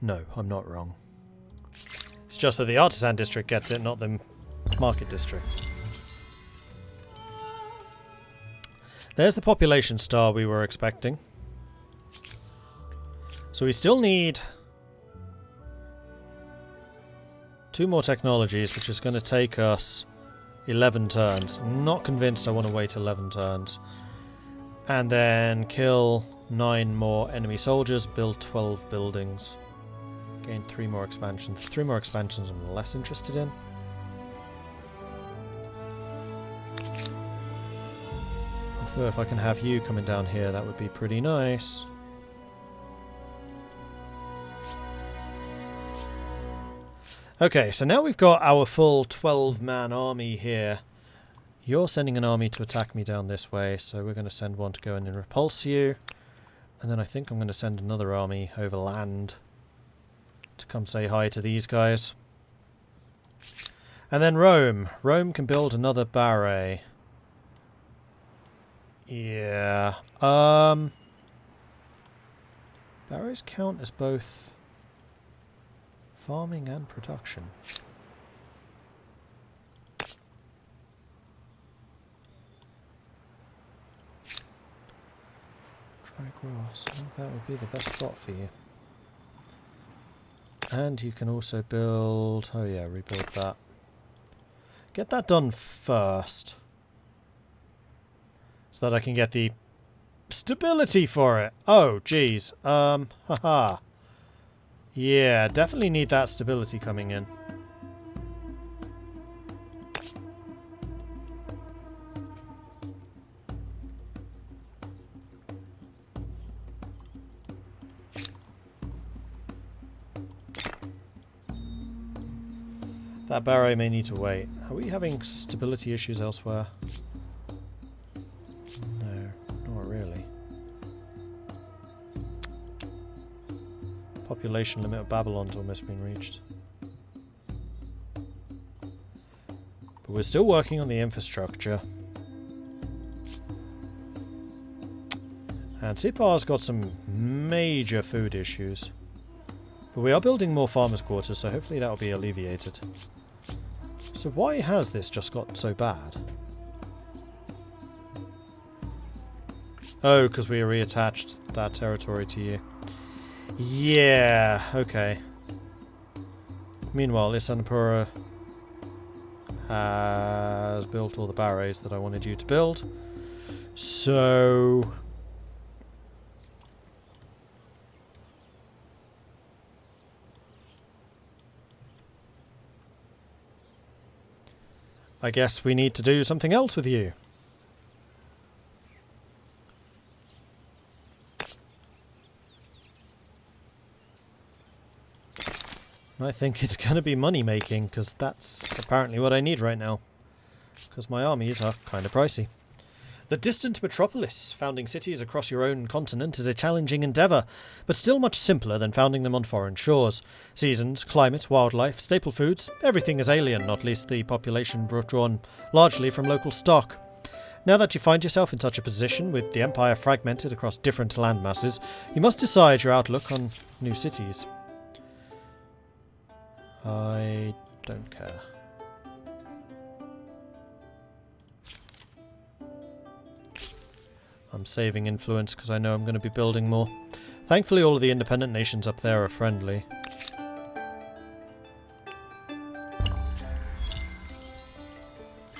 No, I'm not wrong. It's just that the artisan district gets it, not the market district. There's the population star we were expecting. So we still need 2 more technologies, which is going to take us 11 turns. I'm not convinced I want to wait 11 turns. And then kill 9 more enemy soldiers, build 12 buildings. Gain 3 more expansions. 3 more expansions I'm less interested in. Although if I can have you coming down here, that would be pretty nice. Okay, so now we've got our full 12-man army here. You're sending an army to attack me down this way, so we're going to send one to go in and repulse you. And then I think I'm going to send another army over land to come say hi to these guys. And then Rome. Rome can build another barrack. Yeah. Barracks count as both farming and production. Dry grass. I think that would be the best spot for you. And you can also build... Oh yeah, rebuild that. Get that done first. So that I can get the stability for it. Oh, geez. Haha. Yeah, definitely need that stability coming in. That barrow may need to wait. Are we having stability issues elsewhere? No, not really. Population limit of Babylon's almost been reached. But we're still working on the infrastructure. And Sipar's got some major food issues. But we are building more farmers' quarters, so hopefully that will be alleviated. So why has this just got so bad? Oh, because we reattached that territory to you. Yeah, okay. Meanwhile, Isanpura has built all the barracks that I wanted you to build. So... I guess we need to do something else with you. I think it's going to be money making, because that's apparently what I need right now. Because my armies are kind of pricey. The distant metropolis, founding cities across your own continent, is a challenging endeavour, but still much simpler than founding them on foreign shores. Seasons, climate, wildlife, staple foods, everything is alien, not least the population drawn largely from local stock. Now that you find yourself in such a position, with the empire fragmented across different landmasses, you must decide your outlook on new cities. I don't care. I'm saving influence because I know I'm going to be building more. Thankfully all of the independent nations up there are friendly.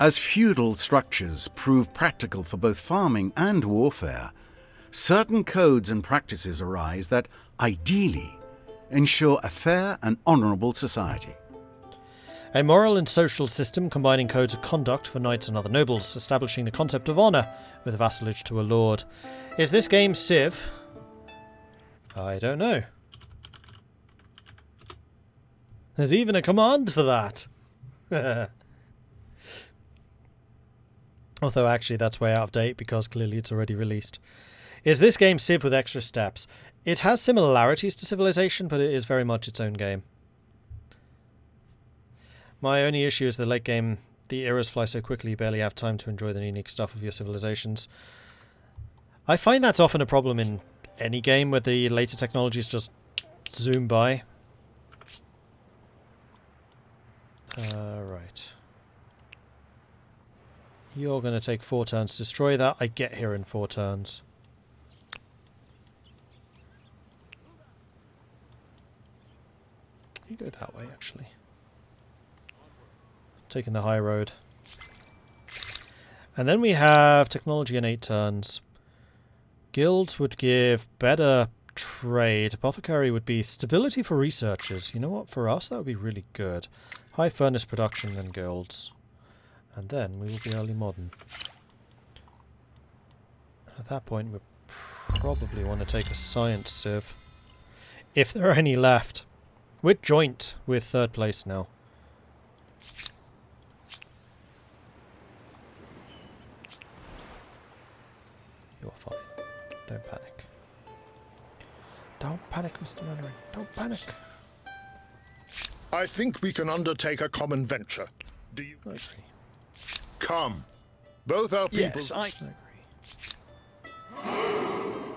As feudal structures prove practical for both farming and warfare, certain codes and practices arise that, ideally, ensure a fair and honourable society. A moral and social system combining codes of conduct for knights and other nobles, establishing the concept of honour with vassalage to a lord. Is this game Civ? I don't know. There's even a command for that. Although actually that's way out of date because clearly it's already released. Is this game Civ with extra steps? It has similarities to Civilization, but it is very much its own game. My only issue is the late game, the eras fly so quickly you barely have time to enjoy the unique stuff of your civilizations. I find that's often a problem in any game where the later technologies just zoom by. Right. You're going to take 4 turns to destroy that. I get here in 4 turns. You go that way, actually. Taking the high road. And then we have technology in 8 turns. Guilds would give better trade. Apothecary would be stability for researchers. You know what? For us, that would be really good. High furnace production and guilds. And then we will be early modern. At that point, we probably want to take a science civ. If there are any left. We're joint with 3rd place now. You're fine. Don't panic. Don't panic, Mr. Mannering. Don't panic. I think we can undertake a common venture. Do you I agree. come? Both our people. Yes, I agree.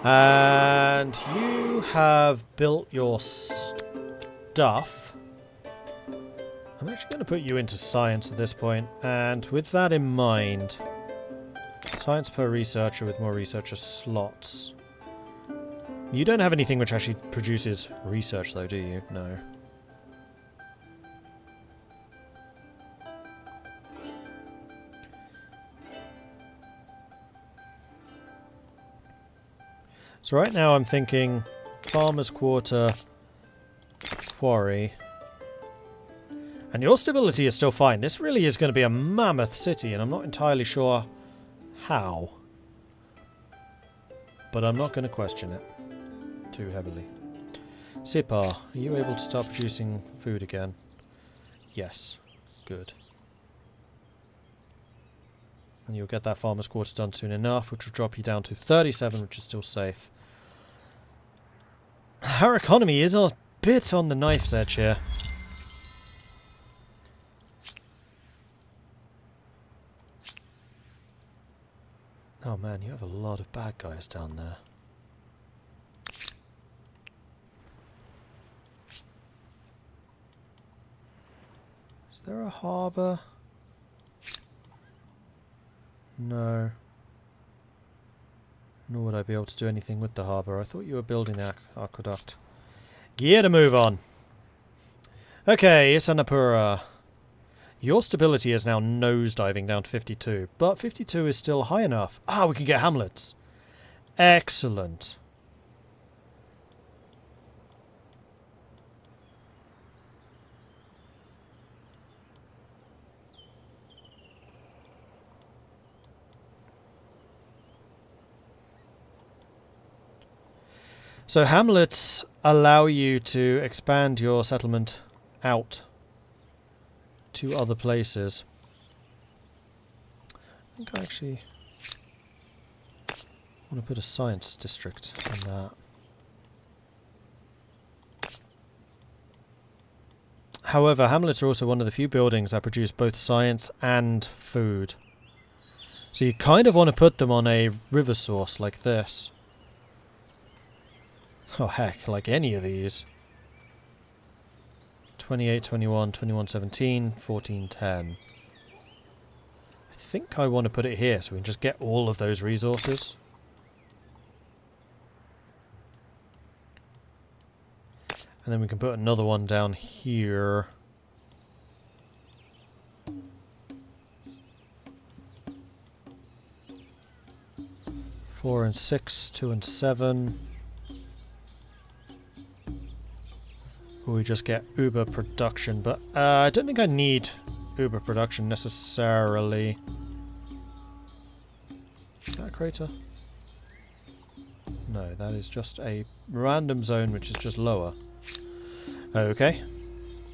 And you have built your stuff. I'm actually going to put you into science at this point, and with that in mind, science per researcher with more researcher slots. You don't have anything which actually produces research though, do you? No. So right now I'm thinking Farmer's Quarter, Quarry. And your stability is still fine. This really is going to be a mammoth city, and I'm not entirely sure how. But I'm not going to question it too heavily. Sipar, are you able to start producing food again? Yes. Good. And you'll get that Farmer's Quarter done soon enough, which will drop you down to 37, which is still safe. Our economy is a bit on the knife's edge here. Oh man, you have a lot of bad guys down there. Is there a harbour? No. Nor would I be able to do anything with the harbour. I thought you were building the aqueduct. Gear to move on. Okay, Isanapura. Your stability is now nosediving down to 52, but 52 is still high enough. Ah, we can get hamlets. Excellent. So hamlets allow you to expand your settlement out to other places. I think I actually want to put a science district in that. However, hamlets are also one of the few buildings that produce both science and food. So you kind of want to put them on a river source like this. Oh heck, like any of these. 28, 21, 21, 17, 14, 10. I think I want to put it here so we can just get all of those resources. And then we can put another one down here. Four and 6, 2 and 7. We just get Uber production, but I don't think I need Uber production necessarily. Is that a crater? No, that is just a random zone which is just lower. Okay.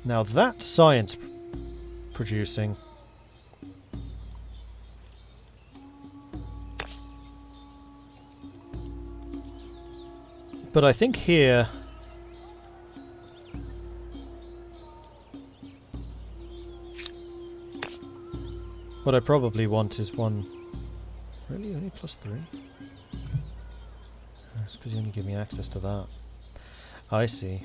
Now that's science producing. But I think here... what I probably want is one... Really? Only +3? That's because you only give me access to that. I see.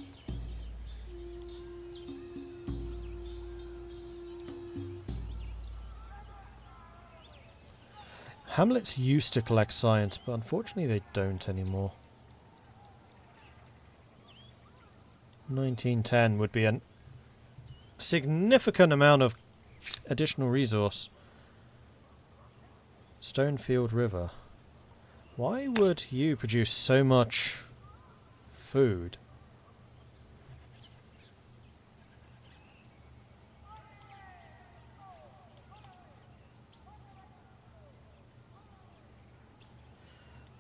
Hamlets used to collect science, but unfortunately they don't anymore. 1910 would be a significant amount of additional resource. Stonefield River. Why would you produce so much food?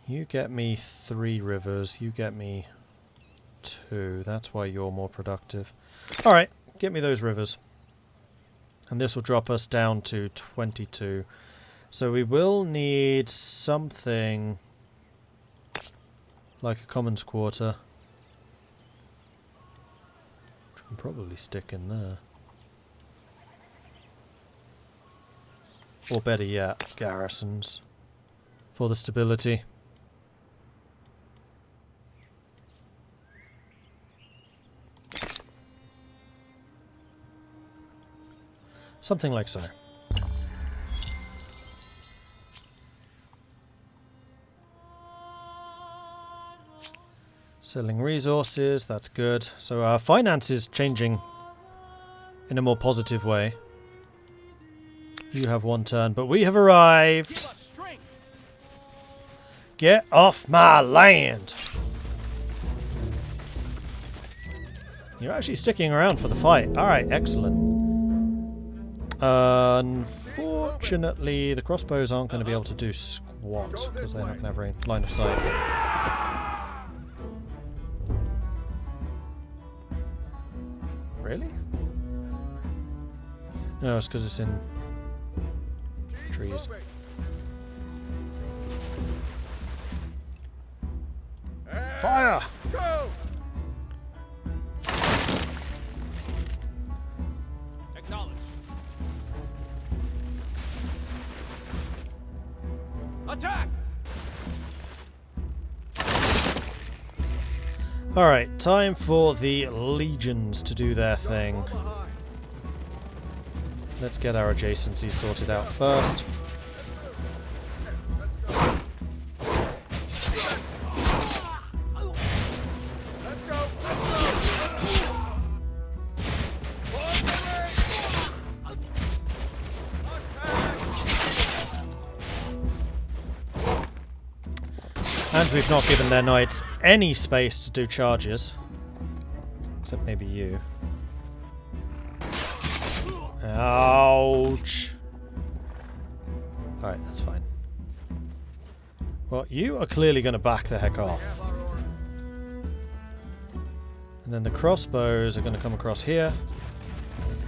You get me 3 rivers, you get me 2. That's why you're more productive. Alright, get me those rivers. And this will drop us down to 22. So we will need something like a commons quarter. Which can probably stick in there. Or better yet, garrisons. For the stability. Something like so. Selling resources, that's good. So our finance is changing in a more positive way. You have 1 turn, but we have arrived. Get off my land! You're actually sticking around for the fight. Alright, excellent. Unfortunately, the crossbows aren't going to be able to do squat, because they're not going to have a line of sight. Really? No, it's because it's in trees. Fire! Go! Attack! Alright, time for the legions to do their thing. Let's get our adjacencies sorted out first. And we've not given their knights any space to do charges. Except maybe you. Ouch! Alright, that's fine. Well, you are clearly going to back the heck off. And then the crossbows are going to come across here.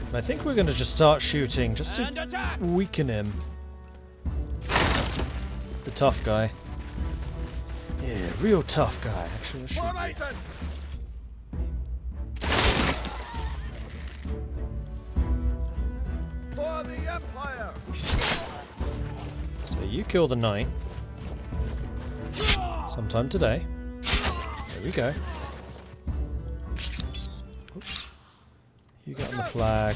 And I think we're going to just start shooting, just to weaken him. The tough guy. Yeah, real tough guy, actually. For the Empire! So you kill the knight. Sometime today. There we go. Oops. You get on the flag.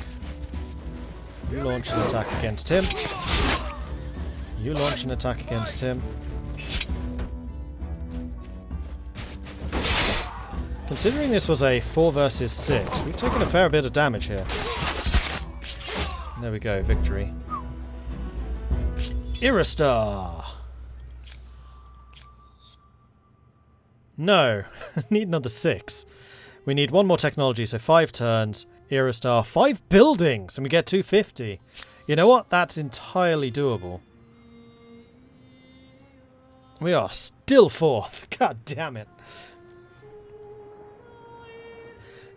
You launch an attack against him. You launch an attack against him. Considering this was a 4 versus 6, we've taken a fair bit of damage here. There we go, victory. Iristar! No, need another 6. We need 1 more technology, so 5 turns. Iristar, 5 buildings, and we get 250. You know what? That's entirely doable. We are still 4th. God damn it.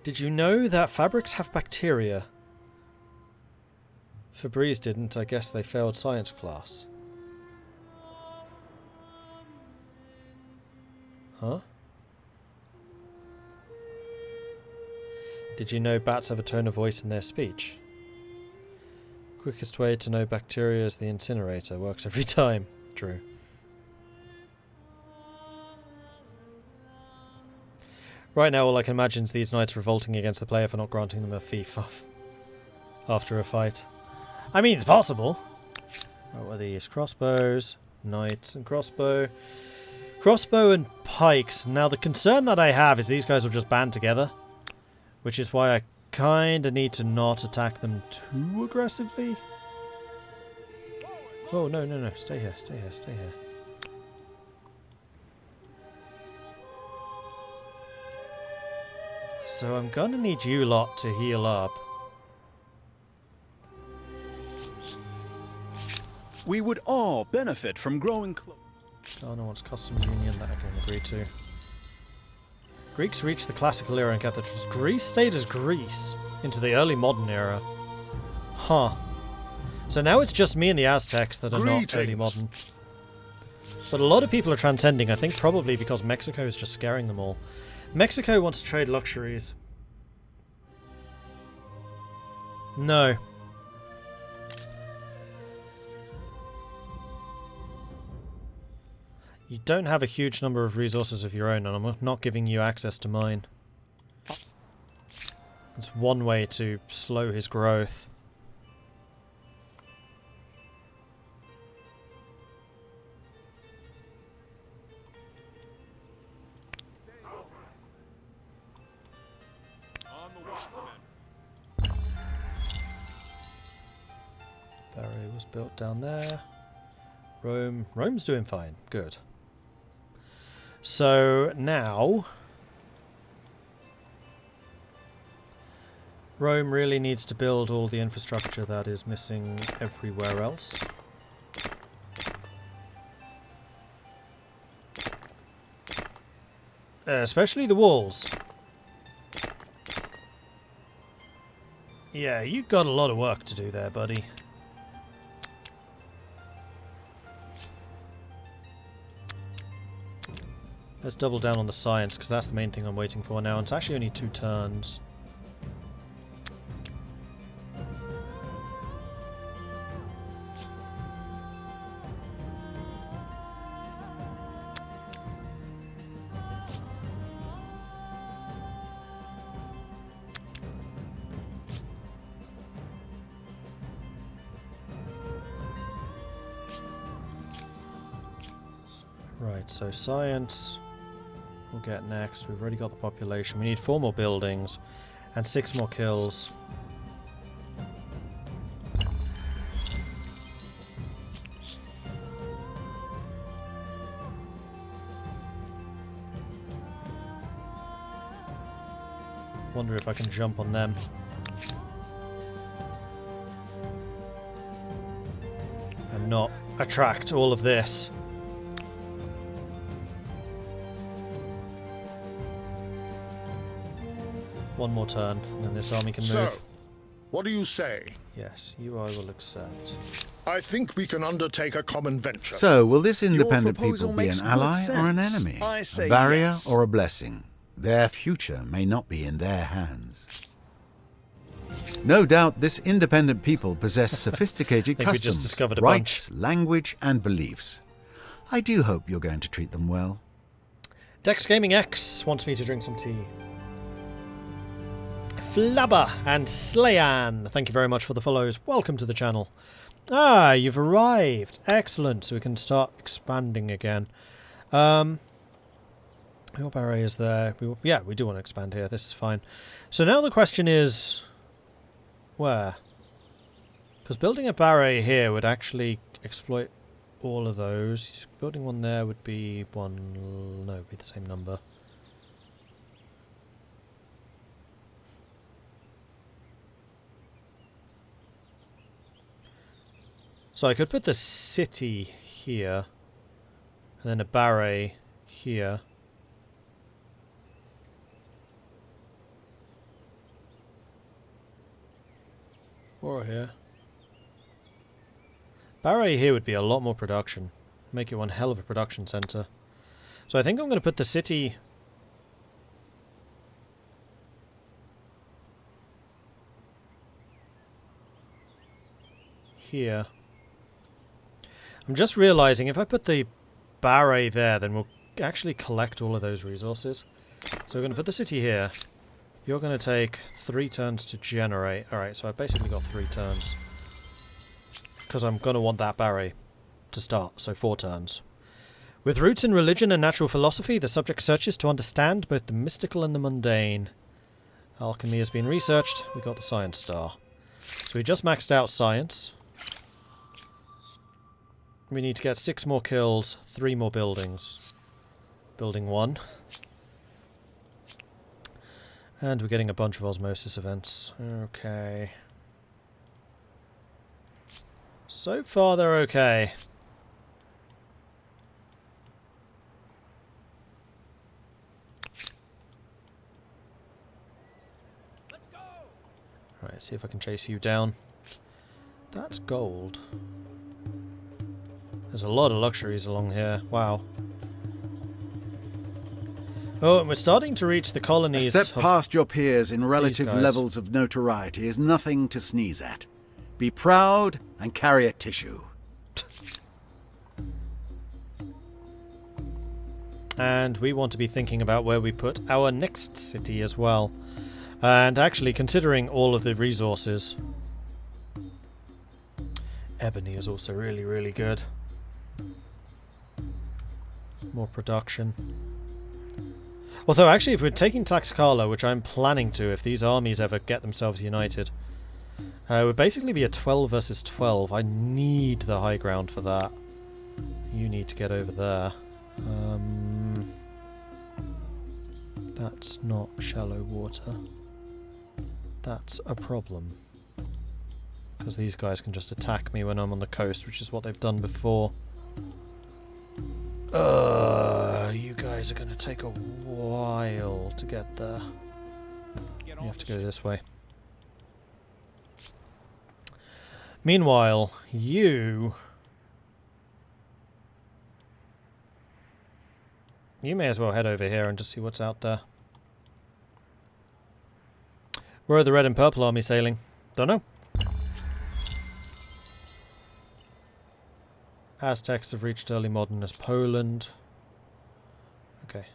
Did you know that fabrics have bacteria? Febreze didn't. I guess they failed science class. Huh? Did you know bats have a tone of voice in their speech? Quickest way to know bacteria is the incinerator. Works every time. True. Right now, all I can imagine is these knights revolting against the player for not granting them a fief after a fight. I mean, it's possible. What were these? Crossbows. Knights and crossbow. Crossbow and pikes. Now the concern that I have is these guys will just band together. Which is why I kind of need to not attack them too aggressively. Oh, no, no, no. Stay here, stay here, stay here. So I'm gonna need you lot to heal up. We would all benefit from growing close. Oh, no one's customs union that I can agree to. Greeks reached the classical era and kept the Greece stayed as Greece into the early modern era. Huh. So now it's just me and the Aztecs that are not early modern. But a lot of people are transcending, I think probably because Mexico is just scaring them all. Mexico wants to trade luxuries. No. You don't have a huge number of resources of your own, and I'm not giving you access to mine. That's one way to slow his growth. Barrier was built down there. Rome's doing fine. Good. So now Rome really needs to build all the infrastructure that is missing everywhere else. Especially the walls. Yeah, you got a lot of work to do there, buddy. Let's double down on the science, because that's the main thing I'm waiting for now. It's actually only 2 turns. Right, so science we'll get next. We've already got the population. We need 4 more buildings and 6 more kills. Wonder if I can jump on them. And not attract all of this. One more turn, and then this army can move. So, what do you say? Yes, you I will accept. I think we can undertake a common venture. So, will this independent proposal people be makes an good ally or an sense. enemy? I A say barrier yes. or a blessing? Their future may not be in their hands. No doubt this independent people possess sophisticated Think we just customs, discovered a rights, language and beliefs. I do hope you're going to treat them well. Dex Gaming X wants me to drink some tea. Flabber and Slayan, thank you very much for the follows. Welcome to the channel. Ah, you've arrived. Excellent. So we can start expanding again. Your barrier is there. Yeah, we do want to expand here. This is fine. So now the question is, where? Because building a barrier here would actually exploit all of those. Building one there would be one. No, it'd be the same number. So I could put the city here, and then a barret here. Or here. Barret here would be a lot more production. Make it one hell of a production center. So I think I'm going to put the city here. I'm just realizing if I put the barret there, then we'll actually collect all of those resources. So we're going to put the city here. You're going to take 3 turns to generate. Alright, so I've basically got 3 turns. Because I'm going to want that barret to to start, so 4 turns. With roots in religion and natural philosophy, the subject searches to understand both the mystical and the mundane. Alchemy has been researched. We got the science star. So we just maxed out science. We need to get 6 more kills, 3 more buildings. Building 1. And we're getting a bunch of osmosis events. Okay. So far they're okay. Alright, see if I can chase you down. That's gold. There's a lot of luxuries along here. Wow. Oh, and we're starting to reach the colonies. A step past your peers in relative guys. levels of notoriety is nothing to sneeze at. Be proud and carry a tissue. And we want to be thinking about where we put our next city as well. And actually, considering all of the resources, ebony is also really, really good. More production. Although, actually, if we're taking Tlaxcala, which I'm planning to, if these armies ever get themselves united, it would basically be a 12 versus 12. I need the high ground for that. You need to get over there. That's not shallow water. That's a problem. Because these guys can just attack me when I'm on the coast, which is what they've done before. You guys are going to take a while to get there. You have to go this way. Meanwhile, you may as well head over here and just see what's out there. Where are the red and purple army sailing? Don't know. Aztecs have reached early modern as Poland. Okay.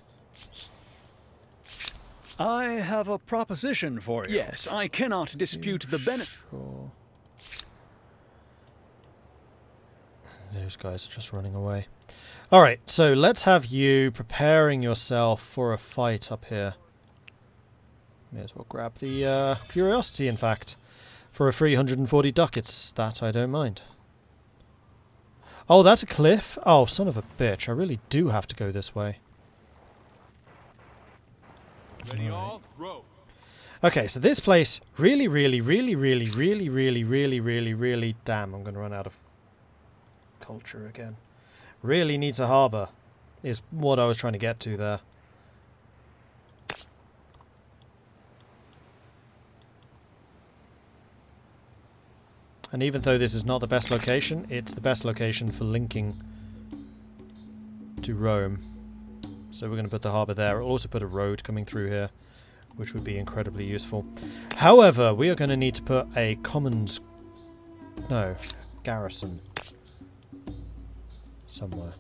I have a proposition for you. Yes, I cannot dispute the benefit. Sure. Those guys are just running away. Alright, so let's have you preparing yourself for a fight up here. May as well grab the curiosity, in fact. For a 340 ducats. That I don't mind. Oh, that's a cliff? Oh, son of a bitch. I really do have to go this way. Ready all, row. Okay, so this place really, damn, I'm going to run out of culture again. Really needs a harbour, is what I was trying to get to there. And even though this is not the best location, it's the best location for linking to Rome. So we're going to put the harbour there. We'll also put a road coming through here, which would be incredibly useful. However, we are going to need to put a commons... No, garrison. Somewhere.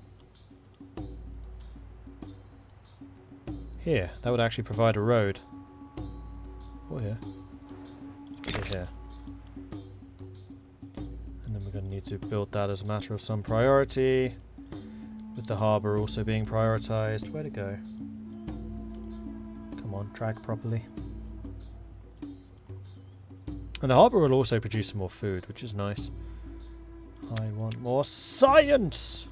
Here. That would actually provide a road. Or here. Let's put it here. And then we're going to need to build that as a matter of some priority. With the harbour also being prioritised. Where to go? Come on, drag properly. And the harbour will also produce some more food, which is nice. I want more science!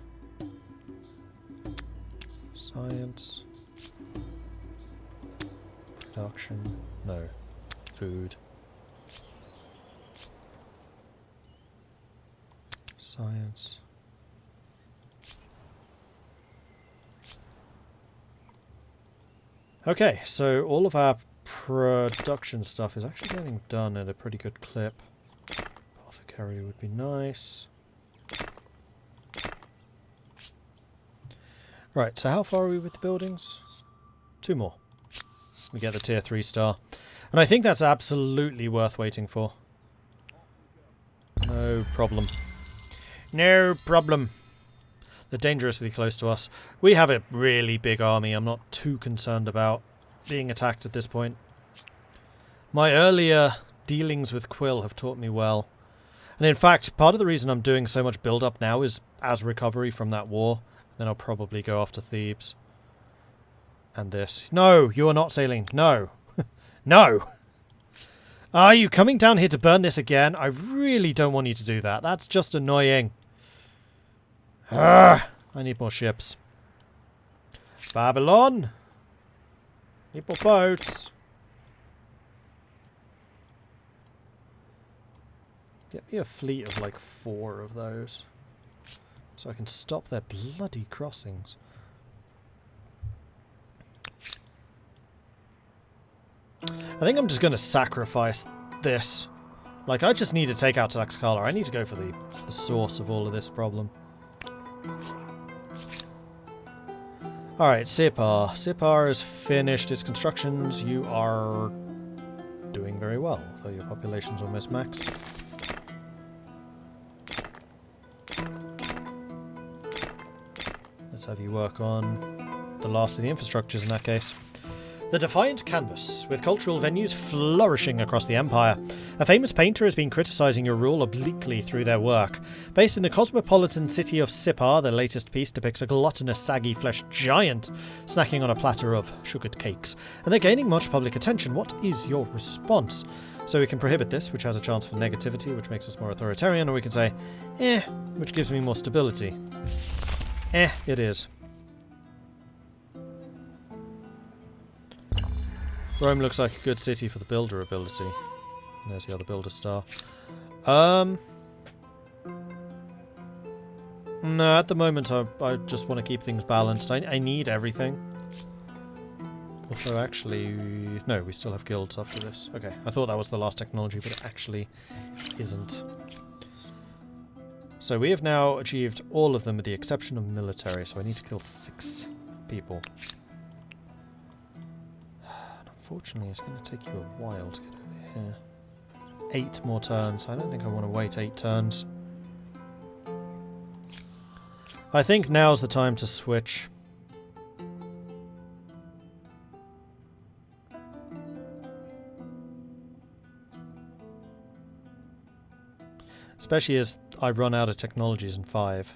Science. Production. No. Food. Science. Okay, so all of our production stuff is actually getting done at a pretty good clip. Apothecary would be nice. Right, so how far are we with the buildings? 2 more. We get the tier 3 star. And I think that's absolutely worth waiting for. No problem. No problem. They're dangerously close to us. We have a really big army. I'm not too concerned about being attacked at this point. My earlier dealings with Quill have taught me well. And in fact, part of the reason I'm doing so much build-up now is as recovery from that war. Then I'll probably go off to Thebes. And this. No, you are not sailing. No. No! Are you coming down here to burn this again? I really don't want you to do that. That's just annoying. I need more ships. Babylon! Need more boats. Get me a fleet of like 4 of those. So I can stop their bloody crossings. I think I'm just going to sacrifice this. Like, I just need to take out Tlaxcala. I need to go for the source of all of this problem. Alright, Sipar. Sipar has finished its constructions. You are doing very well, though your population's almost maxed. Let's have you work on the last of the infrastructures in that case. The Defiant Canvas, with cultural venues flourishing across the Empire. A famous painter has been criticising your rule obliquely through their work. Based in the cosmopolitan city of Sipar, their latest piece depicts a gluttonous, saggy-fleshed giant snacking on a platter of sugared cakes. And they're gaining much public attention. What is your response? So we can prohibit this, which has a chance for negativity, which makes us more authoritarian, or we can say, which gives me more stability. It is. Rome looks like a good city for the builder ability. There's the other builder star. No, at the moment I just want to keep things balanced. I need everything. Although actually... No, we still have guilds after this. Okay, I thought that was the last technology, but it actually isn't. So we have now achieved all of them with the exception of military, so I need to kill 6 people. Unfortunately, it's going to take you a while to get over here. 8 more turns. I don't think I want to wait 8 turns. I think now's the time to switch. Especially as I run out of technologies in 5.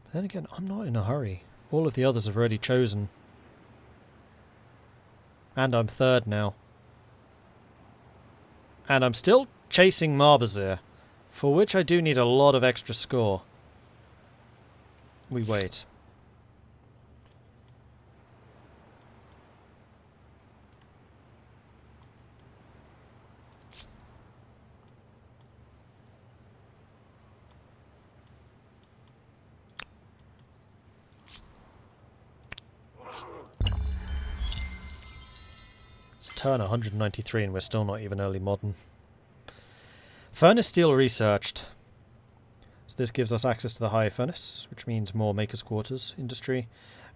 But then again, I'm not in a hurry. All of the others have already chosen. And I'm 3rd now. And I'm still chasing Marbazir, for which I do need a lot of extra score. We wait. Turn 193 and we're still not even early modern. Furnace steel researched. So this gives us access to the high furnace, which means more makers' quarters industry,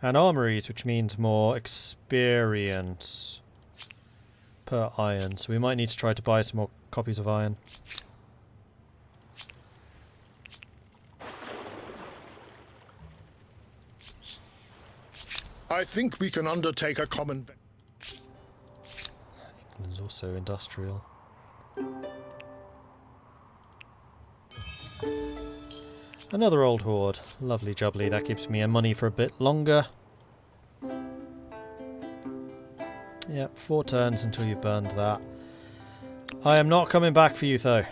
and armories, which means more experience per iron. So we might need to try to buy some more copies of iron. I think we can undertake a common... England's also industrial. Another old horde. Lovely jubbly. That keeps me money for a bit longer. Yeah, 4 turns until you've burned that. I am not coming back for you though.